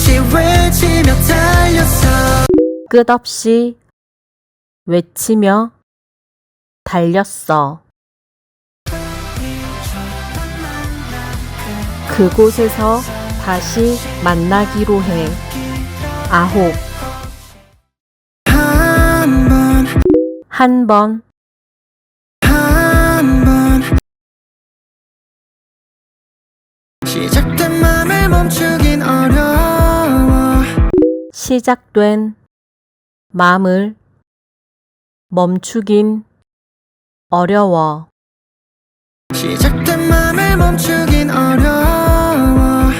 끝없이 외치며 달렸어. 끝없이 외치며 달렸어. 그곳에서 다시 만나기로 해. 9. 한 번, 시작된 맘을 멈추긴 어려워. 시작된 맘을 멈추긴 어려워. 시작된 맘을 멈추긴 어려워.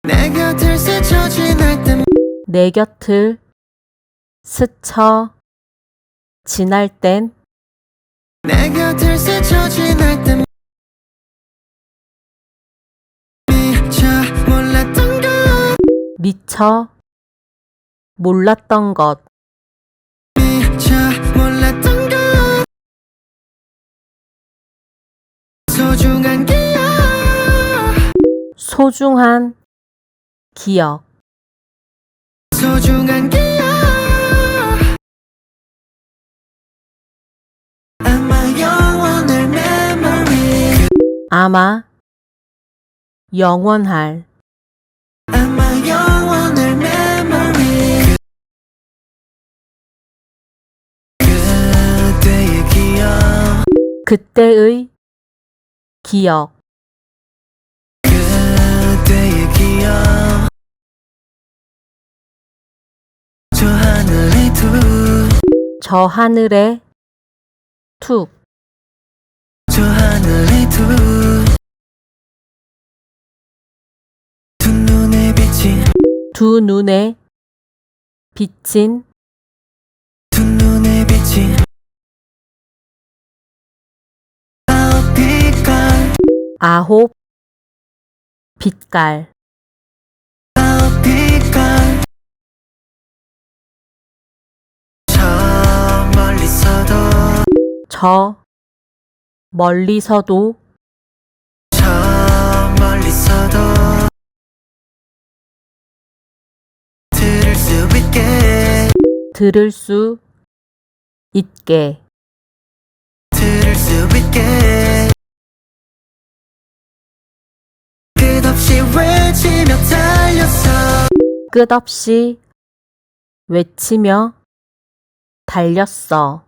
내 곁을 스쳐 지날 땐 내 곁을 스쳐 지날 땐 내 곁을 스쳐 지날 땐 미처 몰랐던 것. 미처 몰랐던 것. 소중한 기억. 소중한 기억. 소중한 기억. 아마 영원할 memory. 아마 영원할 아마 영원할 memory. 그때의 기억. 그때의 기억. 그때의 기억. 저 하늘의 저 하늘에 툭. 저 하늘의 두 눈에 비친. 두 눈에 비친 두 눈에 비친. 아홉 빛깔. 9 빛깔. 아홉 빛깔. 저 멀리서도. 저 멀리서도 저 멀리서도 들을 수 있게. 들을 수 있게. 들을 수 있게. 끝없이 외치며 달렸어. 끝없이 외치며 달렸어.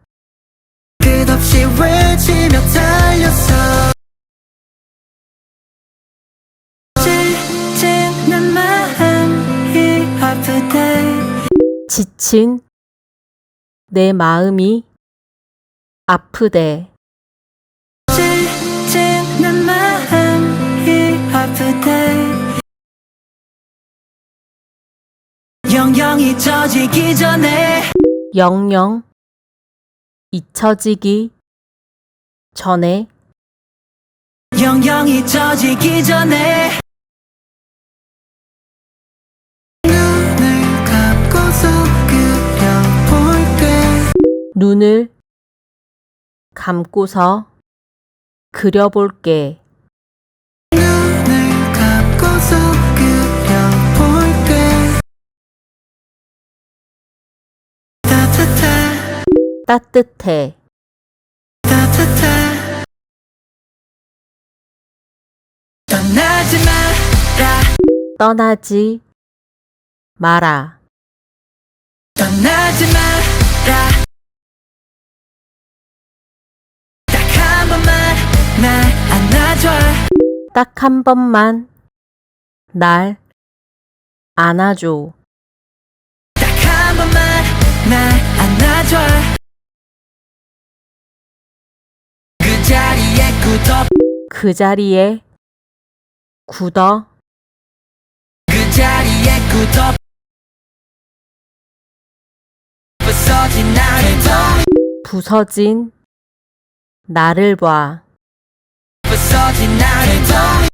끝없이 외치며 달렸어. 지친 내 마음이 아프대. 지친 내 마음이 아프대. 지친 내 마음이 아프대. 영영 잊혀지기 전에. 영영 잊혀지기 전에. 영영 잊혀지기 전에. 눈을 감고서 그려볼게. 눈을 감고서 그려볼게. 눈을 감고서 그려볼게. 따뜻해. 따뜻해. 따뜻해. 떠나지 마라. 떠나지 마라. 떠나지 마라. 딱 한 번만 날 안아줘. 딱 한 번만 날 안아줘. 딱 한 번만 날 안아줘. 그 자리에 굳어. 그 자리에 굳어. 그 자리에 굳어. 부서진 나를 봐. 부서진 나를 봐. 부서진 나를 봐.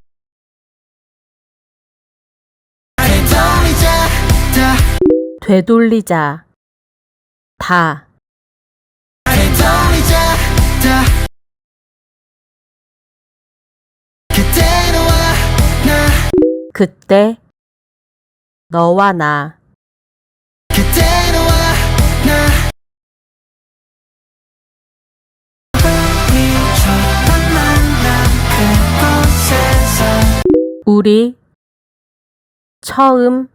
나를 돌리자. 되돌리자. 다. 나를 돌리자. 그대로 와. 나 그때 너와 나 그때 너와 나 우리 처음 만난 그곳에서 우리 처음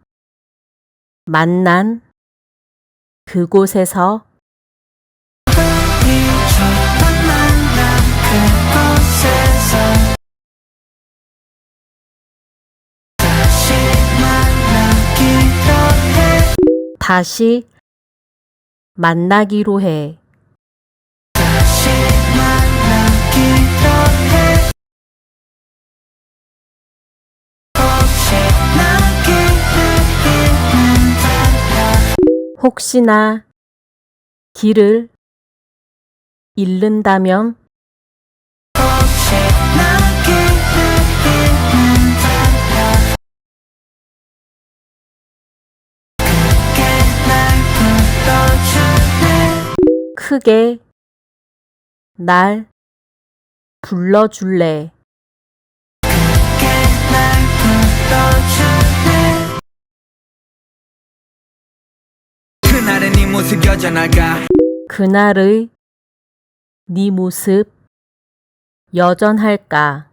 만난 그곳에서 우리 처음 만난 그곳에서 다시 만나기로 해 다시 만나기로 해. 다시 만나기로 해 혹시나 길을 잃는다면 혹시 나 길을 잃는다면 크게 날 불러줄래. 크게 날 불러줄래 그날의 네 모습 여전할까 그날의 네 모습 여전할까.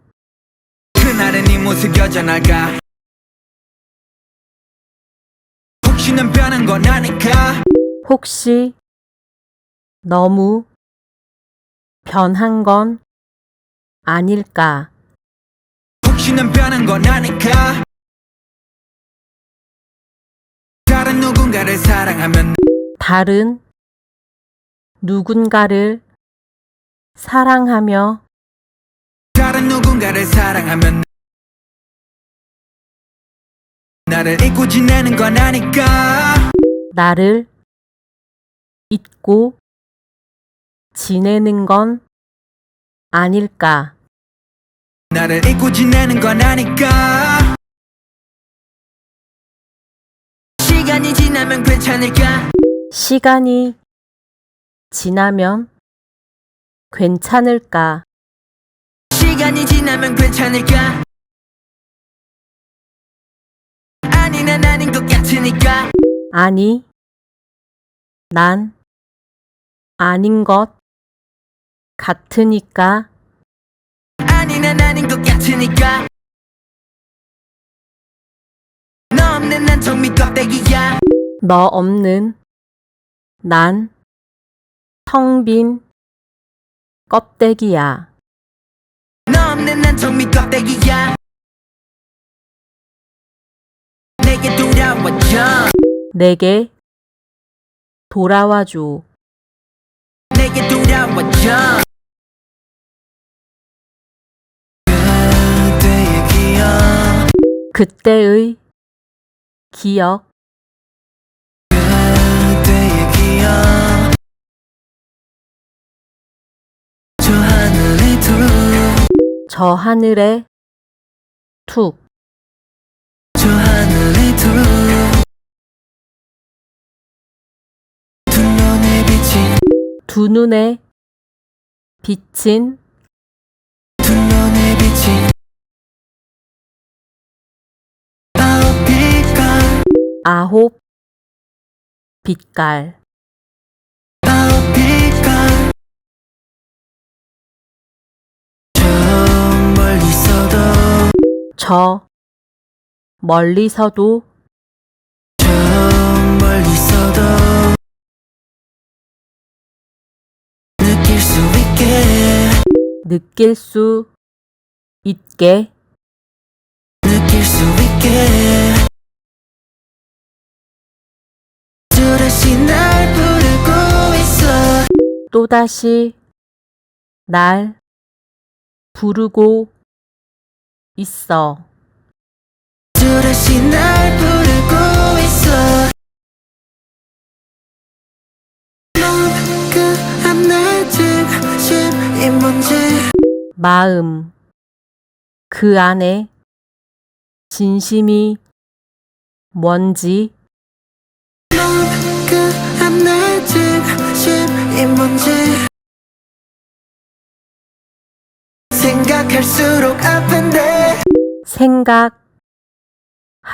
그날의 네 모습 여전할까 혹시는 변한 건 아닐까 혹시 너무 변한 건 아닐까. 혹시는 변한 건 아닐까 다른 누군가를 사랑하면 다른 누군가를 사랑하며 다른 누군가를 사랑하면 나를 잊고 지내는 건 아닐까 나를 잊고 지내는 건 아닐까. 나를 잊고 지내는 건 아닐까 시간이 지나면 괜찮을까 시간이 지나면 괜찮을까. 시간이 지나면 괜찮을까 아니 난 아닌 것 같으니까 아니, 난 아닌 것 같으니까. 아니 난 아닌 것 같으니까 너 없는 난 정미 껍데기야 너 없는 난 텅 빈 껍데기야. 너 없는 난 정미 껍데기야 내게 돌아와줘 내게 돌아와줘. 내게 돌아와줘 그때의 기억 그때의 기억. 그때의 기억 저 하늘에 저 하늘에 툭. 저 하늘에 두 눈에 비친 두 눈에 비친 두 눈에 비친 아홉 빛깔 아홉 빛깔. 아홉 빛깔 저 멀리서도 저 멀리서도 저 멀리서도 느낄 수 있게 느낄 수 있게 느낄 수 있게 또다시 날 부르고 있어 또다시 날 부르고 있어. 또다시 날 부르고 있어 넌 그 안에 진심이 뭔지 마음 그 안에 진심이 뭔지 넌 그 안에 진심이 뭔지 생각할수록 아픈데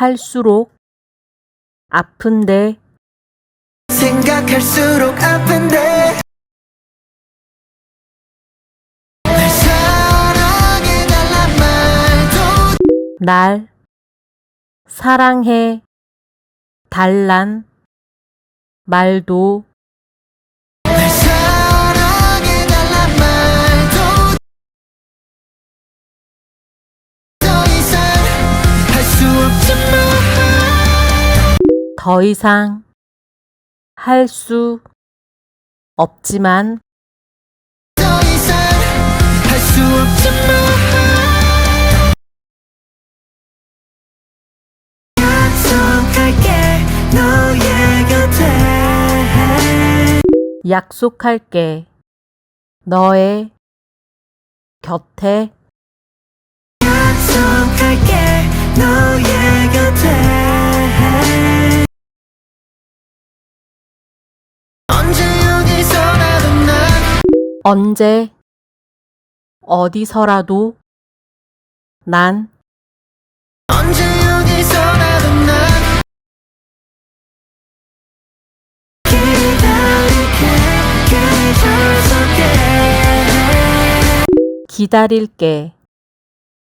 생각할수록 아픈데 생각할수록 아픈데 날 사랑해달란 말도 날 사랑해 달란 말도 날 사랑해달란 말도 더 이상 할 수 없지만 더 이상 할 수 없지만 더 이상 할 수 없지만 약속할게 너의 곁에 약속할게 너의 곁에 약속할게 너의 곁에 언제 어디서라도 난 언제 어디서라도 난 언제 어디서라도 난 기다릴게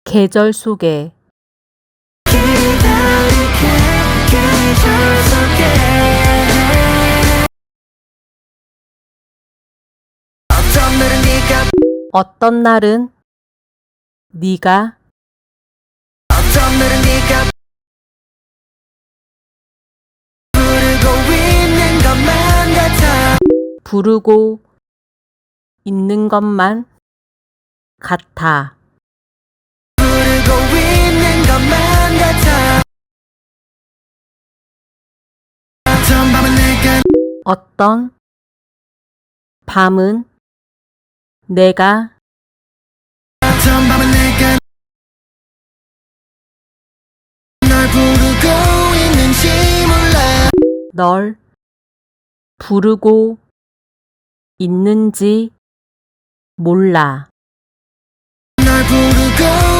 계절 속에 기다릴게 계절 속에 어떤 날은 네가 어떤 날은 네가 어떤 날은 네가 부르고 있는 것만 같아 부르고 있는 것만 같아. 부르고 있는 것만 같아 어떤 밤은 내가 어떤 밤은 내가 어떤 밤은 내가 널 부르고 있는지 몰라 널 부르고 있는지 몰라. 널 부르고